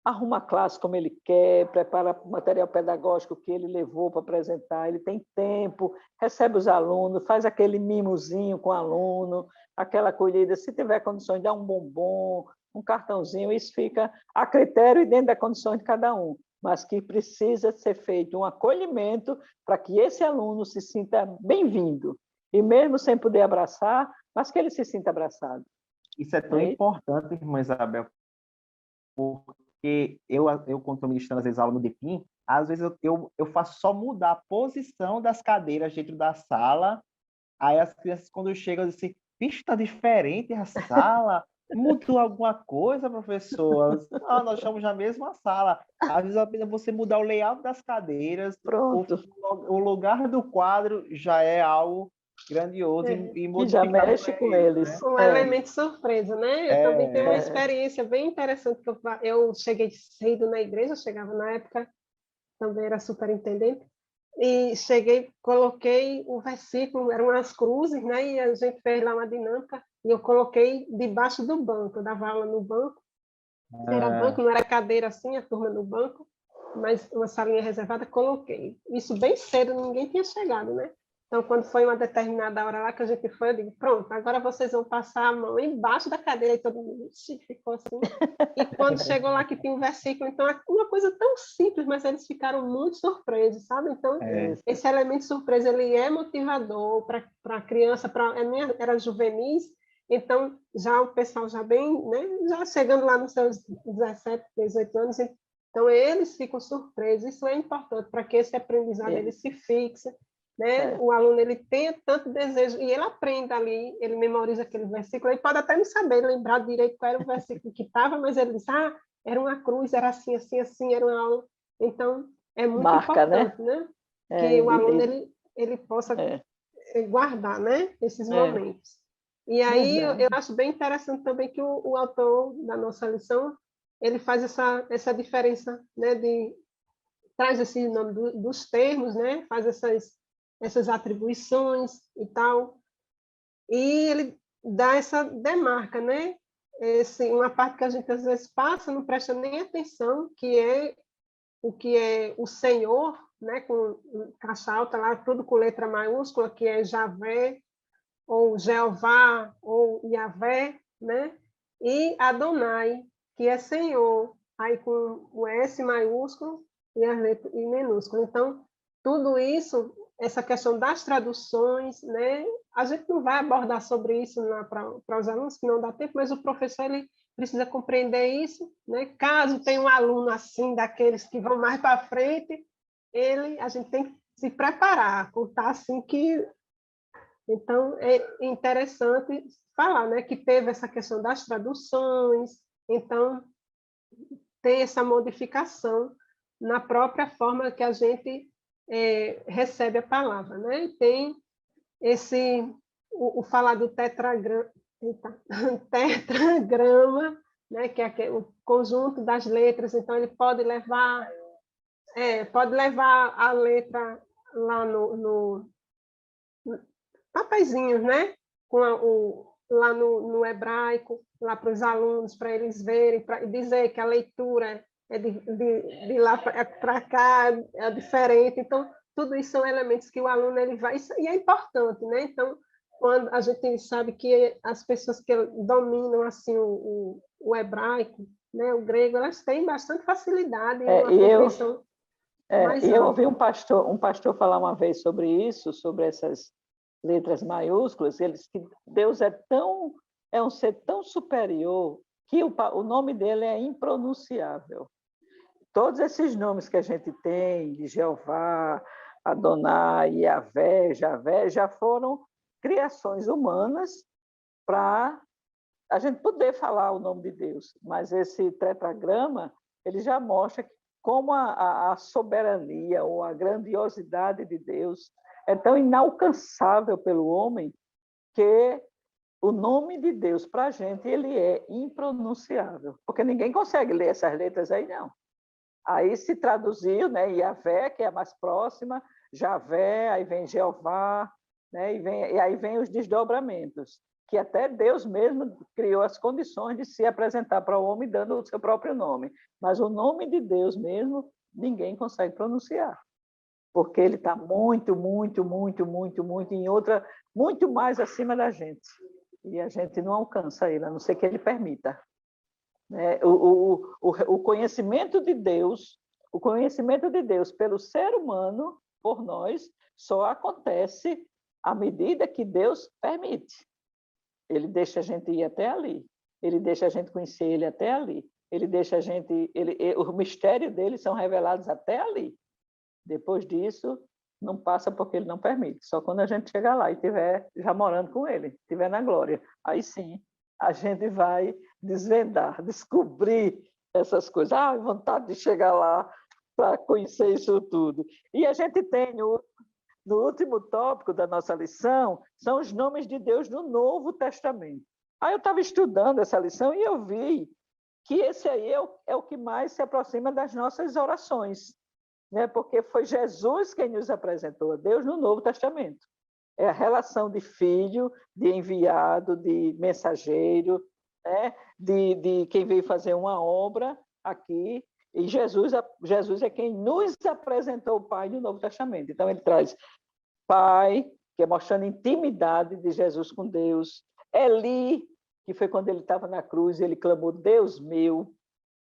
A: arruma a classe como ele quer, prepara o material pedagógico que ele levou para apresentar, ele tem tempo, recebe os alunos, faz aquele mimozinho com o aluno, aquela acolhida, se tiver condições, dá um bombom, um cartãozinho, isso fica a critério e dentro das condições de cada um, mas que precisa ser feito um acolhimento para que esse aluno se sinta bem-vindo, e mesmo sem poder abraçar, mas que ele se sinta abraçado.
C: Isso é tão importante, irmã Isabel, porque eu quando estou ministrando, às vezes, aula no DEPIM, às vezes eu faço só mudar a posição das cadeiras dentro da sala, aí as crianças, quando chegam, dizem assim, bicho, está diferente a sala, mudou alguma coisa, professor? Não, nós estamos na mesma sala. Às vezes, apenas você mudar o layout das cadeiras, o lugar do quadro já é algo grandioso e
A: que já mexe com eles.
B: Um elemento surpresa, né? Eu também tenho uma experiência bem interessante, que eu cheguei cedo na igreja, eu chegava na época, também era superintendente, e cheguei, coloquei o versículo, eram umas cruzes, né? E a gente fez lá uma dinâmica, e eu coloquei debaixo do banco, eu dava aula no banco, era banco, não era cadeira assim, a turma no banco, mas uma salinha reservada, coloquei. Isso bem cedo, ninguém tinha chegado, né? Então, quando foi uma determinada hora lá que a gente foi, eu digo, pronto, agora vocês vão passar a mão embaixo da cadeira, e todo mundo ficou assim. E quando chegou lá que tinha um versículo, então, uma coisa tão simples, mas eles ficaram muito surpresos, sabe? Então, esse elemento surpresa, ele é motivador para a criança, era juvenis, então, já o pessoal já bem, né, já chegando lá nos seus 17, 18 anos, então, eles ficam surpresos, isso é importante para que esse aprendizado ele se fixe, né? O aluno ele tenha tanto desejo e ele aprende ali, ele memoriza aquele versículo, ele pode até não saber lembrar direito qual era o versículo que estava, mas ele diz, era uma cruz, era assim, assim, assim, era uma aula. Então, é muito importante, né? Que o aluno ele possa guardar, né? Esses momentos. E aí eu acho bem interessante também que o autor da nossa lição, ele faz essa diferença, né? Traz esse nome dos termos, né? Faz essas atribuições e tal, e ele dá essa demarca, né? Uma parte que a gente às vezes passa, não presta nem atenção, que é o que é o Senhor, né? Com caixa alta lá, tudo com letra maiúscula, que é Javé, ou Jeová, ou Yavé, né? E Adonai, que é Senhor, aí com o S maiúsculo e as letras em minúsculo. Então, tudo isso, essa questão das traduções, né? A gente não vai abordar sobre isso para os alunos, que não dá tempo, mas o professor ele precisa compreender isso, né? Caso tenha um aluno assim, daqueles que vão mais para frente, a gente tem que se preparar, contar assim que... Então, é interessante falar, né? Que teve essa questão das traduções, então tem essa modificação na própria forma que a gente recebe a palavra, né? Tem o falar do tetragrama, né? Que é o conjunto das letras, então ele pode levar Pode levar a letra lá no papeizinhos, né? Lá no hebraico, lá para os alunos, para eles verem, para dizer que a leitura é de lá para cá, é diferente. Então, tudo isso são elementos que o aluno ele vai, e é importante, né? Então, quando a gente sabe que as pessoas que dominam assim o hebraico, né, o grego, elas têm bastante facilidade em uma compreensão mais
A: eu
B: ampla.
A: ouvi um pastor falar uma vez sobre isso, sobre essas letras maiúsculas. Ele disse que Deus é um ser tão superior que o nome dele é impronunciável. Todos esses nomes que a gente tem, de Jeová, Adonai, Yahvé, Javé, já foram criações humanas para a gente poder falar o nome de Deus. Mas esse tetragrama, ele já mostra como a soberania ou a grandiosidade de Deus é tão inalcançável pelo homem que o nome de Deus para a gente ele é impronunciável, porque ninguém consegue ler essas letras aí, não. Aí se traduziu, né, Yahvé, que é a mais próxima, Javé, aí vem Jeová, né, e aí vem os desdobramentos, que até Deus mesmo criou as condições de se apresentar para o homem dando o seu próprio nome. Mas o nome de Deus mesmo, ninguém consegue pronunciar, porque ele está muito, muito, muito, muito, muito em outra, muito mais acima da gente. E a gente não alcança ele, a não ser que ele permita. O conhecimento de Deus, pelo ser humano, por nós, só acontece à medida que Deus permite. Ele deixa a gente ir até ali, ele deixa a gente conhecer ele até ali, ele deixa a gente, o mistério dele são revelados até ali. Depois disso, não passa porque ele não permite. Só quando a gente chegar lá e estiver já morando com ele, estiver na glória, aí sim a gente vai desvendar, descobrir essas coisas. Vontade de chegar lá para conhecer isso tudo. E a gente tem, no último tópico da nossa lição, são os nomes de Deus no Novo Testamento. Aí eu estava estudando essa lição e eu vi que esse aí é o que mais se aproxima das nossas orações, né? Porque foi Jesus quem nos apresentou a Deus no Novo Testamento. É a relação de filho, de enviado, de mensageiro, né? de quem veio fazer uma obra aqui. E Jesus é quem nos apresentou o Pai no Novo Testamento. Então, ele traz Pai, que é mostrando intimidade de Jesus com Deus. Eli, que foi quando ele estava na cruz, ele clamou, Deus meu,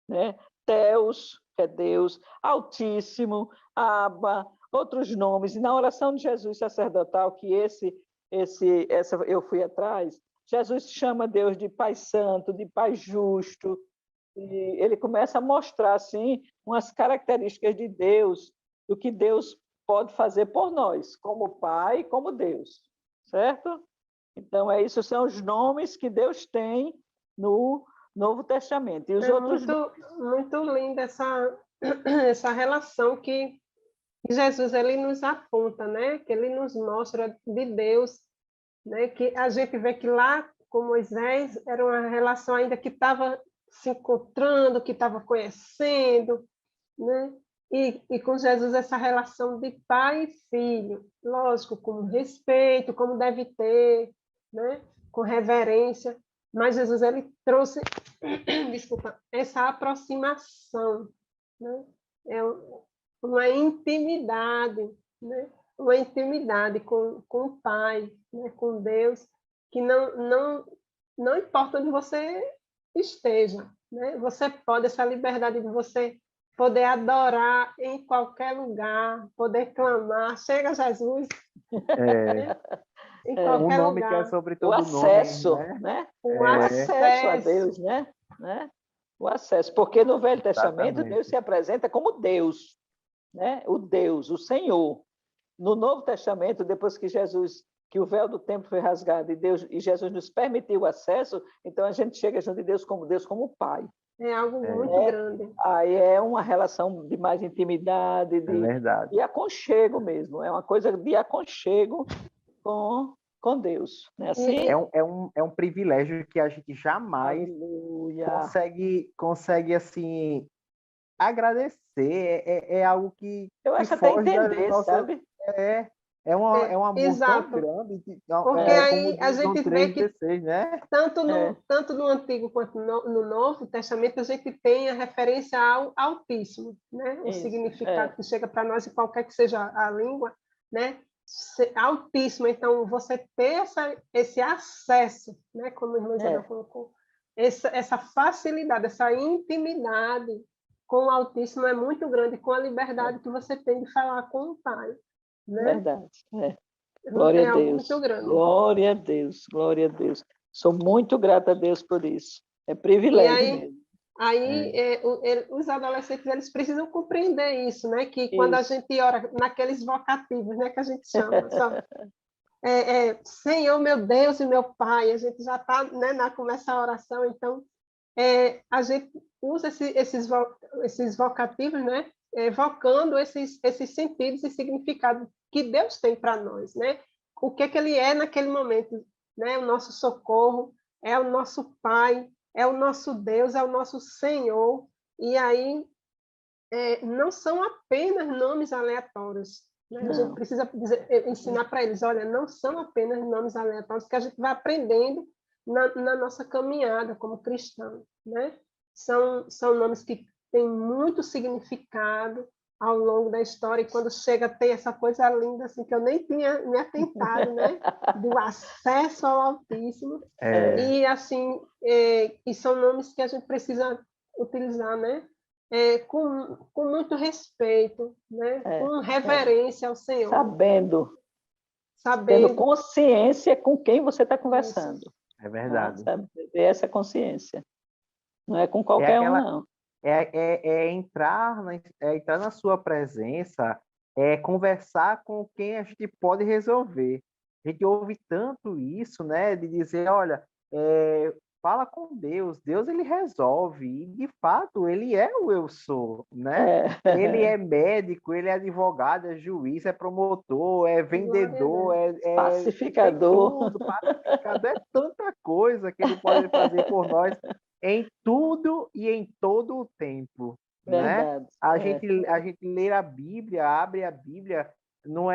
A: né? Deus, que é Deus, Altíssimo, Abba, outros nomes. E na oração de Jesus sacerdotal, que essa eu fui atrás, Jesus chama Deus de Pai Santo, de Pai Justo, e ele começa a mostrar assim umas características de Deus, do que Deus pode fazer por nós, como Pai e como Deus, certo? Então, isso são os nomes que Deus tem no Novo Testamento. E os outros
B: muito linda essa relação que Jesus ele nos aponta, né? Que ele nos mostra de Deus, né? Que a gente vê que lá com Moisés era uma relação ainda que estava se encontrando, que estava conhecendo, né? E com Jesus essa relação de pai e filho, lógico, com respeito, como deve ter, né? Com reverência. Mas Jesus ele trouxe, desculpa, essa aproximação, né? É uma intimidade, né? Uma intimidade com o Pai, né? Com Deus, que não importa onde você esteja, né? Você pode, essa liberdade de você poder adorar em qualquer lugar, poder clamar, chega Jesus, né? Em qualquer
C: nome
B: lugar.
C: que é sobre
A: o
C: todo
A: acesso,
C: nome,
A: né?
B: O
A: acesso a Deus, né? O acesso, porque no Velho Testamento
C: Exatamente.
A: Deus se apresenta como Deus, né? O Deus, o Senhor. No Novo Testamento, depois que o véu do templo foi rasgado e Jesus nos permitiu o acesso, então a gente chega junto de Deus como Pai.
B: É algo muito grande.
A: Aí é uma relação de mais intimidade,
C: verdade.
A: de aconchego mesmo. É uma coisa de aconchego com Deus. Né? Assim,
C: É um privilégio que a gente jamais
A: aleluia.
C: consegue assim agradecer é algo
A: Eu
C: que
A: acho até
C: foge da
A: entender,
C: nossa.
A: sabe?
C: É, é um amor tão
B: Exato.
C: grande,
B: Porque
C: como
B: aí a
C: diz João
B: gente vê que
C: 3,16, né?
B: tanto no Antigo quanto no Novo Testamento, a gente tem a referência ao Altíssimo, né? O
A: Isso,
B: significado que chega para nós, e qualquer que seja a língua, né? Altíssimo. Então, você ter esse acesso, né? Como a irmã Isabel colocou, essa facilidade, essa intimidade com o Altíssimo é muito grande, com a liberdade que você tem de falar com o Pai, né?
A: verdade. Glória
B: É
A: a
B: algo muito
A: Deus.
B: grande.
A: Glória a Deus. Glória a Deus. Sou muito grata a Deus por isso. É
B: E
A: privilégio mesmo.
B: os adolescentes eles precisam compreender isso, né? Que quando a
A: Isso.
B: gente ora naqueles vocativos, né, que a gente chama, Senhor, meu Deus e meu Pai, a gente já está, né, na começar a oração, então a gente usa esses vocativos, né? Evocando esses sentidos e significados que Deus tem para nós, né? O que Ele é naquele momento, né? O nosso socorro, é o nosso Pai, é o nosso Deus, é o nosso Senhor. E aí não são apenas nomes aleatórios, né? A gente precisa ensinar para eles, olha, não são apenas nomes aleatórios, que a gente vai aprendendo na nossa caminhada como cristão, né? São nomes que têm muito significado ao longo da história, e quando chega tem essa coisa linda assim que eu nem tinha me atentado, né? Do acesso ao Altíssimo. E assim, e são nomes que a gente precisa utilizar, né? Com muito respeito, né? Com reverência ao Senhor.
A: Tendo consciência com quem você está conversando.
B: Isso.
C: É verdade.
A: Ter essa consciência. Não é com qualquer um, não.
C: Entrar na sua presença, conversar com quem a gente pode resolver. A gente ouve tanto isso, né? De dizer, olha, fala com Deus, Deus ele resolve, e de fato ele é o eu sou, né? Ele é médico, ele é advogado, é juiz, é promotor, é vendedor,
A: pacificador.
C: Pacificador, é tanta coisa que ele pode fazer por nós em tudo e em todo o tempo.
A: Verdade.
C: Né? A gente lê a Bíblia, abre a Bíblia, não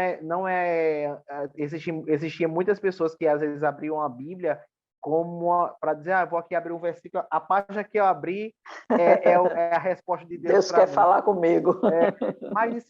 C: existia muitas pessoas que às vezes abriam a Bíblia como para dizer, vou aqui abrir um versículo, a página que eu abri é a resposta de Deus.
A: Deus quer falar comigo.
C: Mas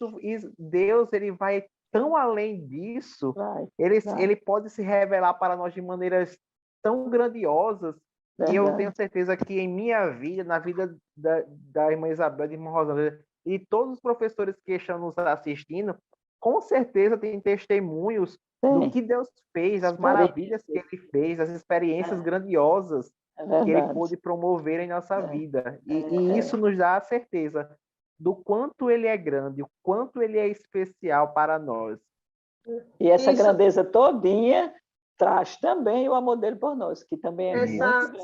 C: Deus ele vai tão além disso, ele pode se revelar para nós de maneiras tão grandiosas. Verdade. E eu tenho certeza que em minha vida, na vida da irmã Isabel, da irmã Rosângela, e todos os professores que estão nos assistindo, com certeza tem testemunhos do que Deus fez, as maravilhas que ele fez, as experiências grandiosas que ele pôde promover em nossa vida. E isso nos dá a certeza do quanto ele é grande, o quanto ele é especial para nós.
A: E essa grandeza todinha traz também o amor dele por nós, que também é muito grande.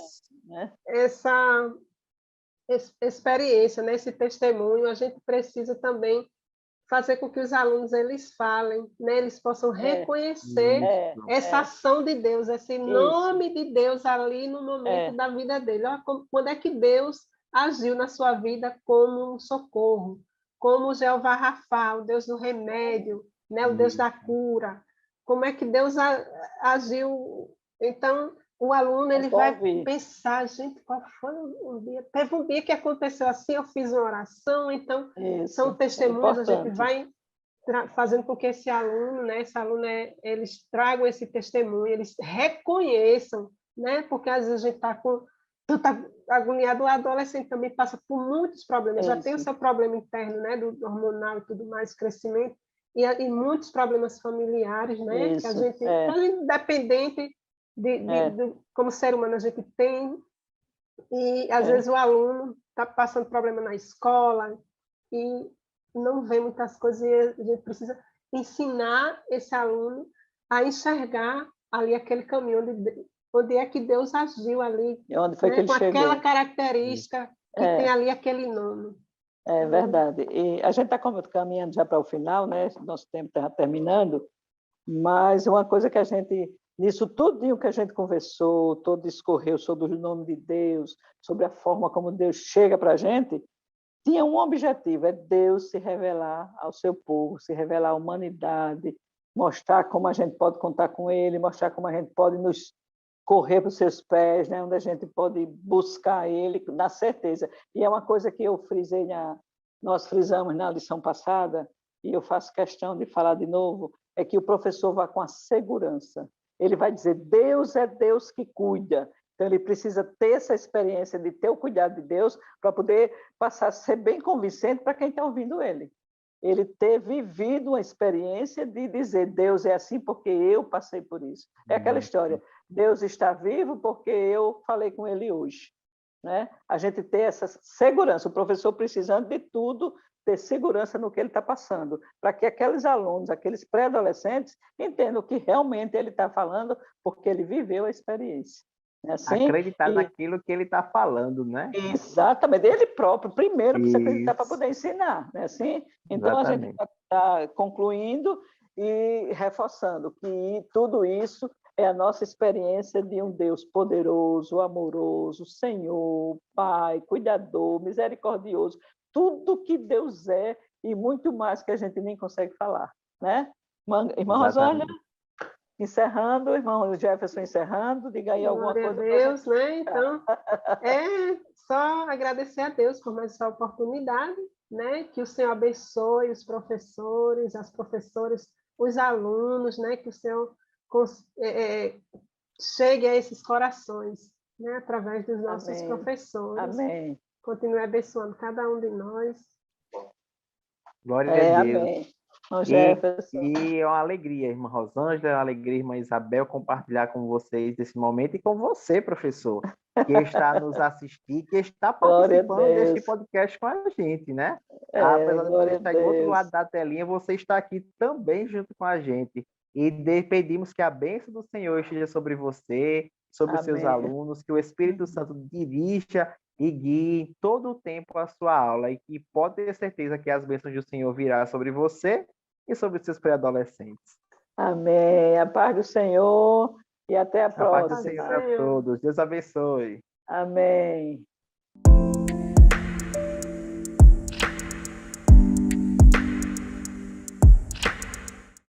A: Né?
B: Essa experiência, né? Esse testemunho, a gente precisa também fazer com que os alunos eles falem, né? Eles possam reconhecer essa ação de Deus, esse nome de Deus ali no momento da vida dele. Olha, quando é que Deus agiu na sua vida como um socorro, como o Jeová Rafa, o Deus do remédio, né? O Deus da cura. Como é que Deus agiu? Então, o aluno ele vai pensar, gente, qual foi um dia? Teve um dia que aconteceu assim, eu fiz uma oração, então são testemunhos, a gente vai fazendo com que esse aluno, né, eles tragam esse testemunho, eles reconheçam, né, porque às vezes a gente está agoniado, o adolescente também passa por muitos problemas, já tem o seu problema interno, né, do hormonal e tudo mais, crescimento, e muitos problemas familiares, né, que a gente, independente como ser humano a gente tem, e às vezes o aluno está passando problema na escola e não vê muitas coisas, e a gente precisa ensinar esse aluno a enxergar ali aquele caminho onde é que Deus agiu ali,
A: onde foi, né, que ele
B: com
A: chegou.
B: Aquela característica que tem ali aquele nome.
A: É verdade. E a gente está caminhando já para o final, né? Nosso tempo está terminando, mas uma coisa que a gente, nisso tudinho que a gente conversou, todo discorreu sobre o nome de Deus, sobre a forma como Deus chega para a gente, tinha um objetivo, é Deus se revelar ao seu povo, se revelar à humanidade, mostrar como a gente pode contar com Ele, mostrar como a gente pode nos correr para os seus pés, né? Onde a gente pode buscar Ele na certeza. E é uma coisa que eu frisei, nós frisamos na lição passada, e eu faço questão de falar de novo, é que o professor vai com a segurança. Ele vai dizer, Deus é Deus que cuida. Então, ele precisa ter essa experiência de ter o cuidado de Deus para poder passar a ser bem convincente para quem está ouvindo ele. Ele ter vivido uma experiência de dizer, Deus é assim porque eu passei por isso. É aquela história, Deus está vivo porque eu falei com ele hoje. Né? A gente ter essa segurança, o professor precisando de tudo, ter segurança no que ele está passando, para que aqueles alunos, aqueles pré-adolescentes, entendam que realmente ele está falando porque ele viveu a experiência. Assim,
C: acreditar naquilo que ele está falando, né?
A: Exatamente, ele próprio, primeiro precisa acreditar para poder ensinar, né? Assim, então
C: Exatamente.
A: a gente está concluindo e reforçando que tudo isso é a nossa experiência de um Deus poderoso, amoroso, Senhor, Pai, cuidador, misericordioso, tudo que Deus é e muito mais que a gente nem consegue falar, né? Irmã Rosângela, encerrando, irmão Jefferson encerrando, diga aí alguma coisa.
B: Glória a Deus, né? Então, é só agradecer a Deus por mais essa oportunidade, né? Que o Senhor abençoe os professores, as professoras, os alunos, né? Que o Senhor chegue a esses corações, né? Através dos nossos
A: Amém.
B: professores.
A: Amém.
B: Continue abençoando cada um de nós.
C: Glória a Deus.
A: Amém. Jefferson.
C: E é uma alegria, irmã Rosângela, é uma alegria, irmã Isabel, compartilhar com vocês esse momento e com você, professor, que está nos assistindo, que está participando deste podcast com a gente, né? Apesar de você estar do outro lado da telinha, você está aqui também junto com a gente. E pedimos que a bênção do Senhor esteja sobre você, sobre os seus alunos, que o Espírito Santo dirija e guie todo o tempo a sua aula e que pode ter certeza que as bênçãos do Senhor virá sobre você e sobre os seus pré-adolescentes.
A: Amém. A paz do Senhor e até a próxima.
C: A paz do Senhor a todos. Deus abençoe.
A: Amém.